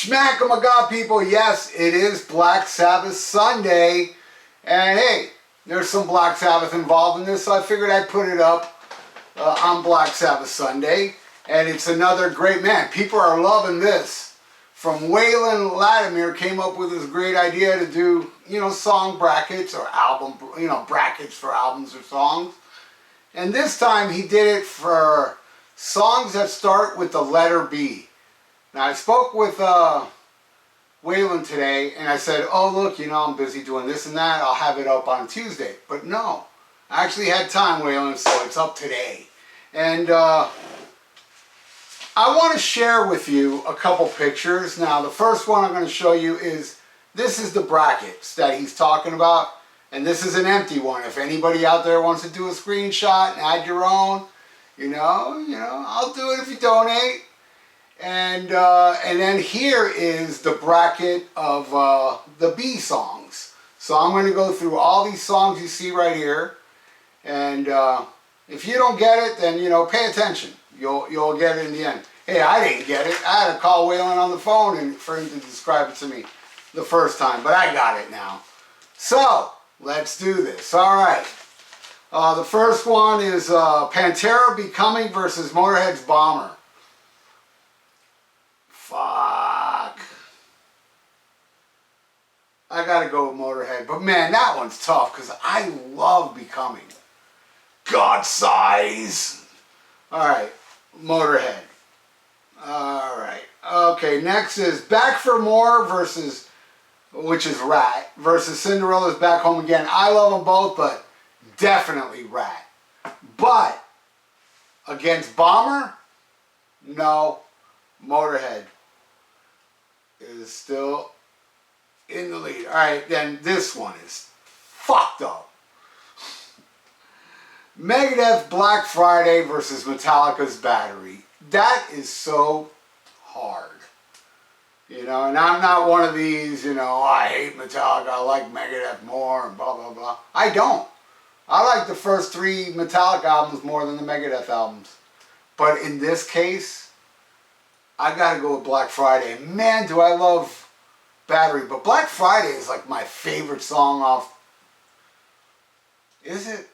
SHMACKEMAGOB, people. Yes, it is Black Sabbath Sunday. And hey, there's some Black Sabbath involved in this, so I figured I'd put it up on Black Sabbath Sunday. And it's another great, man, people are loving this. From Waylon Lattimer came up with this great idea to do, song brackets or album, brackets for albums or songs. And this time he did it for songs that start with the letter B. Now I spoke with Waylon today and I said, oh look, I'm busy doing this and that, I'll have it up on Tuesday. But no, I actually had time, Waylon, so it's up today. And I want to share with you a couple pictures. Now the first one I'm going to show you is, this is the brackets that he's talking about. And this is an empty one. If anybody out there wants to do a screenshot and add your own, I'll do it if you donate. And then here is the bracket of the B songs. So I'm going to go through all these songs you see right here. And if you don't get it, then, pay attention. You'll get it in the end. Hey, I didn't get it. I had to call Waylon on the phone for him to describe it to me the first time. But I got it now. So, let's do this. All right. The first one is Pantera Becoming versus Motorhead's Bomber. Fuck. I gotta go with Motorhead. But man, that one's tough because I love Becoming. God size. Alright, Motorhead. Alright. Okay, next is Back for More versus, which is Rat, versus Cinderella's Back Home Again. I love them both, but definitely Rat. But against Bomber, no, Motorhead is still in the lead. Alright, then this one is fucked up. Megadeth Black Friday versus Metallica's Battery. That is so hard. And I'm not one of these, I hate Metallica, I like Megadeth more, and blah, blah, blah. I don't. I like the first 3 Metallica albums more than the Megadeth albums. But in this case, I gotta go with Black Friday. Man, do I love Battery. But Black Friday is like my favorite song off. Is it?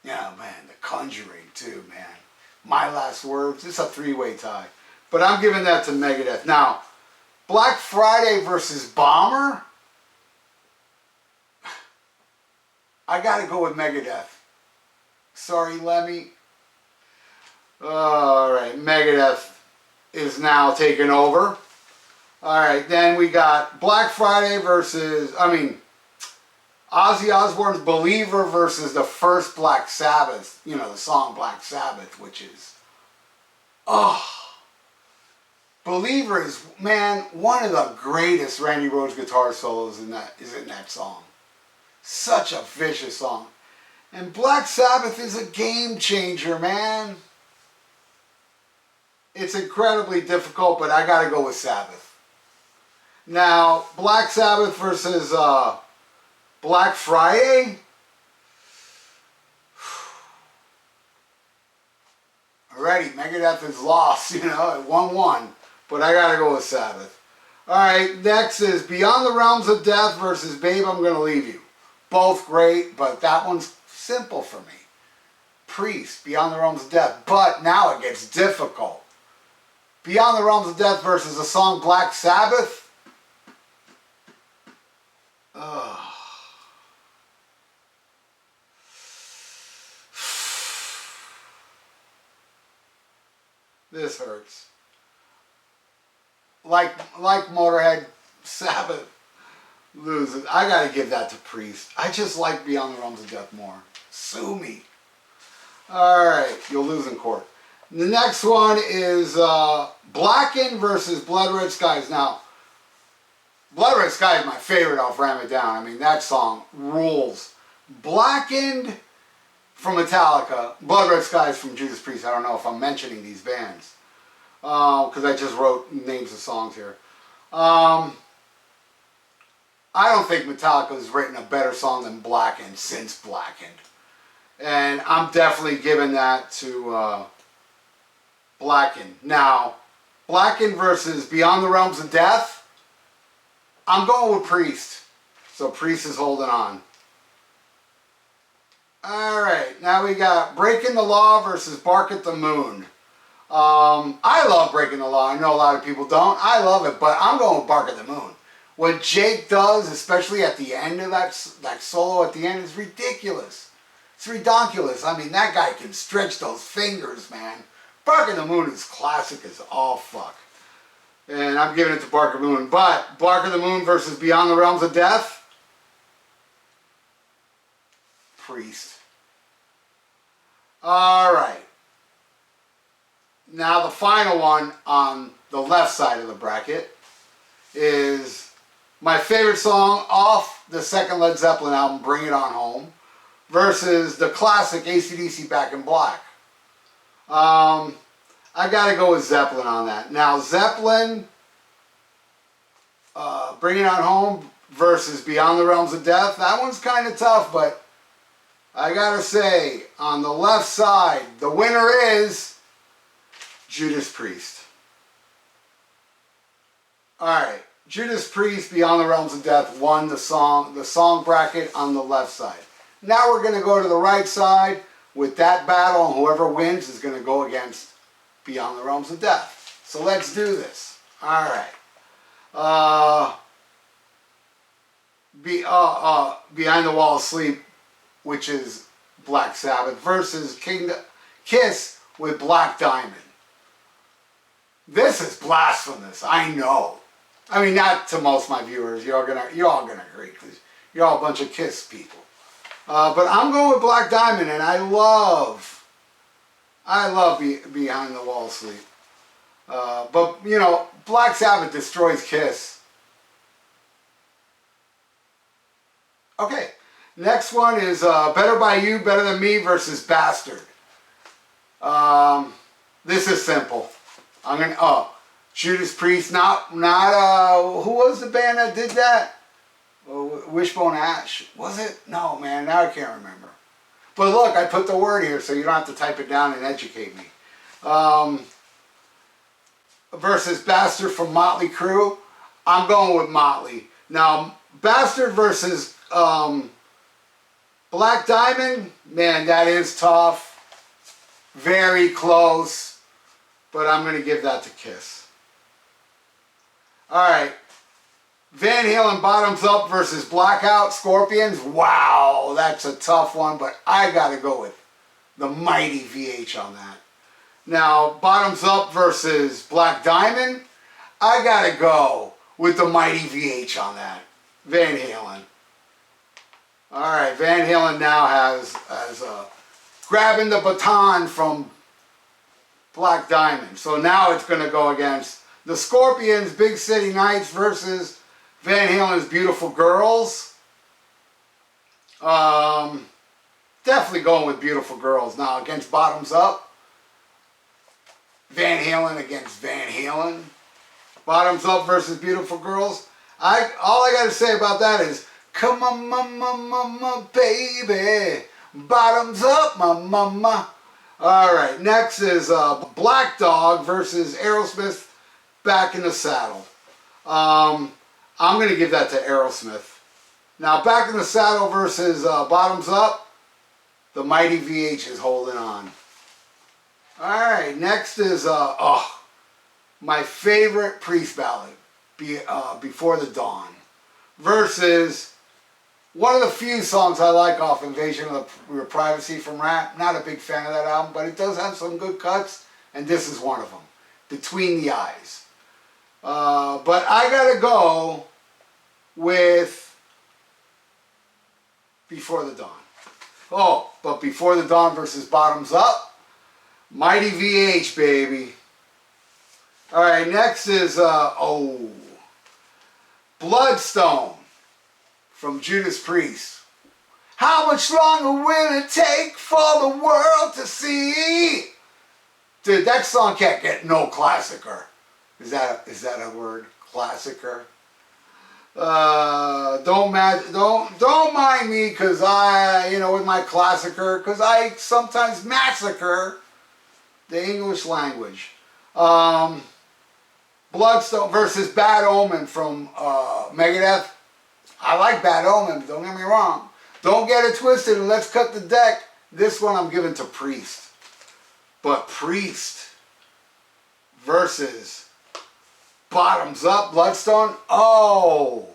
Yeah, man, The Conjuring too, man. My Last Words. It's a 3-way tie. But I'm giving that to Megadeth. Now, Black Friday versus Bomber. I gotta go with Megadeth. Sorry, Lemmy. Alright, Megadeth is now taking over. Alright, then we got Black Friday versus, Ozzy Osbourne's Believer versus the first Black Sabbath. The song Black Sabbath, which is, Believer is, man, one of the greatest Randy Rhoads guitar solos is in that song. Such a vicious song. And Black Sabbath is a game changer, man. It's incredibly difficult, but I gotta go with Sabbath. Now, Black Sabbath versus Black Friday. Alrighty, Megadeth is lost, at 1-1. But I gotta go with Sabbath. Alright, next is Beyond the Realms of Death versus Babe, I'm Gonna Leave You. Both great, but that one's simple for me. Priest, Beyond the Realms of Death. But now it gets difficult. Beyond the Realms of Death versus the song Black Sabbath. This hurts. Like Motorhead, Sabbath loses. I gotta give that to Priest. I just like Beyond the Realms of Death more. Sue me. Alright, you'll lose in court. The next one is Blackened versus Blood Red Skies. Now, Blood Red Skies is my favorite off Ram It Down. That song rules. Blackened from Metallica, Blood Red Skies from Judas Priest. I don't know if I'm mentioning these bands because I just wrote names of songs here. I don't think Metallica has written a better song than Blackened since Blackened. And I'm definitely giving that to Blackened. Now, Blackened versus Beyond the Realms of Death. I'm going with Priest. So Priest is holding on. Alright, now we got Breaking the Law versus Bark at the Moon. I love Breaking the Law. I know a lot of people don't. I love it, but I'm going with Bark at the Moon. What Jake does, especially at the end of that solo at the end, is ridiculous. It's redonkulous. I mean, that guy can stretch those fingers, man. Bark at the Moon is classic as all fuck. And I'm giving it to Bark at the Moon. But Bark at the Moon versus Beyond the Realms of Death, Priest. Alright. Now the final one on the left side of the bracket is my favorite song off the second Led Zeppelin album, Bring It On Home, versus the classic AC/DC Back in Black. I gotta go with Zeppelin on that. Now Zeppelin, Bring It On Home versus Beyond the Realms of Death, that one's kind of tough, but I gotta say, on the left side, the winner is Judas Priest. Alright, Judas Priest, Beyond the Realms of Death won the song bracket on the left side. Now we're going to go to the right side with that battle, and whoever wins is going to go against Beyond the Realms of Death. So let's do this. Alright. Behind the Wall of Sleep, which is Black Sabbath, versus Kiss with Black Diamond. This is blasphemous, I know. I mean, not to most of my viewers. You're all gonna agree because you're all a bunch of Kiss people. But I'm going with Black Diamond, and I love Behind the Wall of Sleep. But you know, Black Sabbath destroys Kiss. Okay, next one is Better By You, Better Than Me versus Bastard. This is simple. I'm gonna Judas Priest, not who was the band that did that? Wishbone Ash, was it? No, man, now I can't remember. But look, I put the word here so you don't have to type it down and educate me. Versus Bastard from Motley Crue, I'm going with Motley. Now, Bastard versus Black Diamond, man, that is tough. Very close, but I'm going to give that to Kiss. Alright, Van Halen Bottoms Up versus Blackout Scorpions. Wow, that's a tough one, but I got to go with the mighty VH on that. Now, Bottoms Up versus Black Diamond, I got to go with the mighty VH on that. Van Halen. Alright, Van Halen now has grabbing the baton from Black Diamond. So now it's going to go against the Scorpions' Big City Nights versus Van Halen's Beautiful Girls. Definitely going with Beautiful Girls. Now against Bottoms Up, Van Halen against Van Halen. Bottoms Up versus Beautiful Girls. All I got to say about that is, come on, mama, baby. Bottoms up, mama. Alright, next is Black Dog versus Aerosmith, Back in the Saddle. I'm going to give that to Aerosmith. Now, Back in the Saddle versus Bottoms Up, the mighty VH is holding on. Alright, next is my favorite Priest ballad, Before the Dawn, versus one of the few songs I like off Invasion of the Privacy from Rat. Not a big fan of that album, but it does have some good cuts, and this is one of them, Between the Eyes. But I gotta go with Before the Dawn. Oh, but Before the Dawn versus Bottoms Up, mighty VH, baby. Alright, next is Bloodstone from Judas Priest. How much longer will it take for the world to see? Dude, that song can't get no classicer. Is that a word? Classicer? Don't mind me, cause with my classicer, cause I sometimes massacre the English language. Bloodstone versus Bad Omen from Megadeth. I like Bad Omen, but don't get me wrong. Don't get it twisted and let's cut the deck. This one I'm giving to Priest. But Priest versus Bottoms Up, Bloodstone. Oh.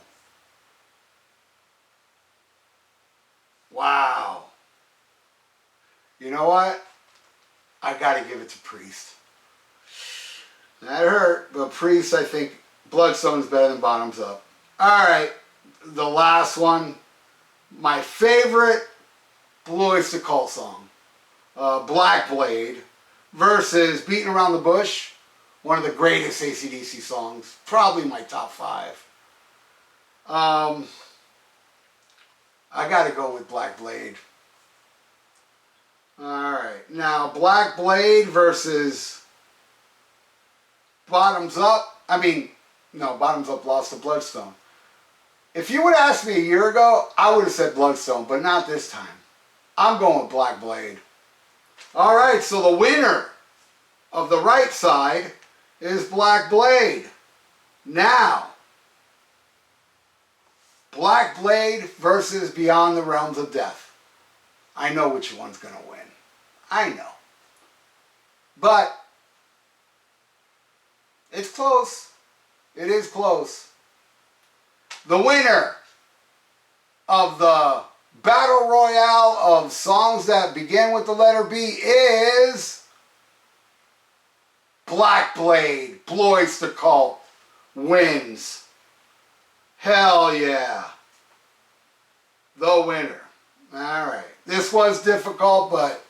Wow. You know what? I gotta give it to Priest. That hurt, but Priest, I think Bloodstone's better than Bottoms Up. Alright, the last one. My favorite Blue Oyster Cult song. Black Blade versus Beating Around the Bush. One of the greatest AC/DC songs. Probably my top 5. I gotta go with Black Blade. Alright, now Black Blade versus Bottoms Up. No, Bottoms Up lost to Bloodstone. If you would have asked me a year ago, I would have said Bloodstone, but not this time. I'm going with Black Blade. Alright, so the winner of the right side is Black Blade. Now, Black Blade versus Beyond the Realms of Death. I know which one's going to win. I know. But it's close. It is close. The winner of the Battle Royale of songs that begin with the letter B is Black Blade. Blue Oyster Cult wins. Hell yeah. The winner. Alright. This was difficult, but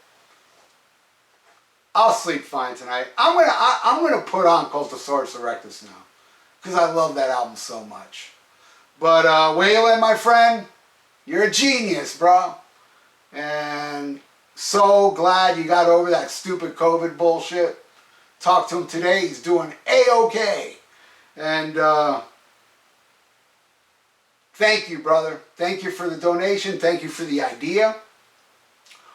I'll sleep fine tonight. I'm gonna put on Cultosaurus Erectus now, because I love that album so much. But Waylon, my friend, you're a genius, bro. And so glad you got over that stupid COVID bullshit. Talked to him today. He's doing A-OK. And thank you, brother. Thank you for the donation. Thank you for the idea.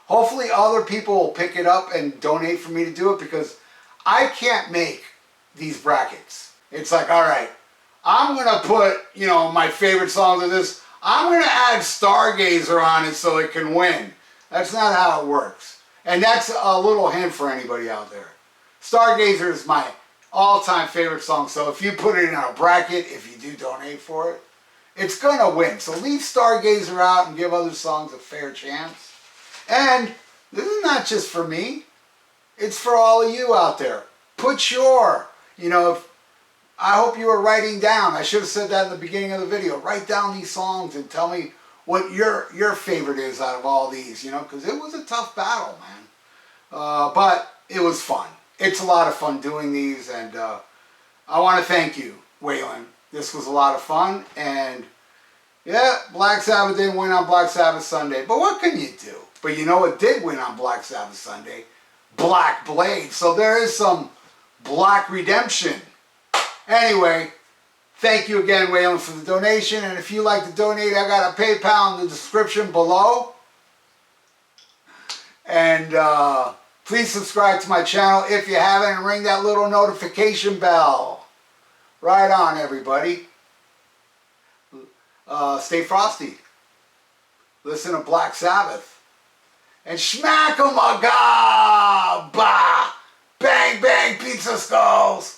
Hopefully other people will pick it up and donate for me to do it, because I can't make these brackets. It's like, all right, I'm going to put, my favorite songs of this. I'm going to add Stargazer on it so it can win. That's not how it works. And that's a little hint for anybody out there. Stargazer is my all-time favorite song. So if you put it in a bracket, if you do donate for it, it's going to win. So leave Stargazer out and give other songs a fair chance. And this is not just for me. It's for all of you out there. Put your, I hope you were writing down. I should have said that in the beginning of the video. Write down these songs and tell me what your favorite is out of all these, because it was a tough battle, man. But it was fun. It's a lot of fun doing these, and I want to thank you, Waylon. This was a lot of fun, and yeah, Black Sabbath didn't win on Black Sabbath Sunday, but what can you do? But you know what did win on Black Sabbath Sunday? Black Blade. So there is some Black redemption. Anyway, thank you again, Waylon, for the donation. And if you like to donate, I got a PayPal in the description below. And please subscribe to my channel if you haven't, and ring that little notification bell. Right on, everybody. Stay frosty. Listen to Black Sabbath. And SHMACKEMAGOB! Bang, bang, pizza skulls!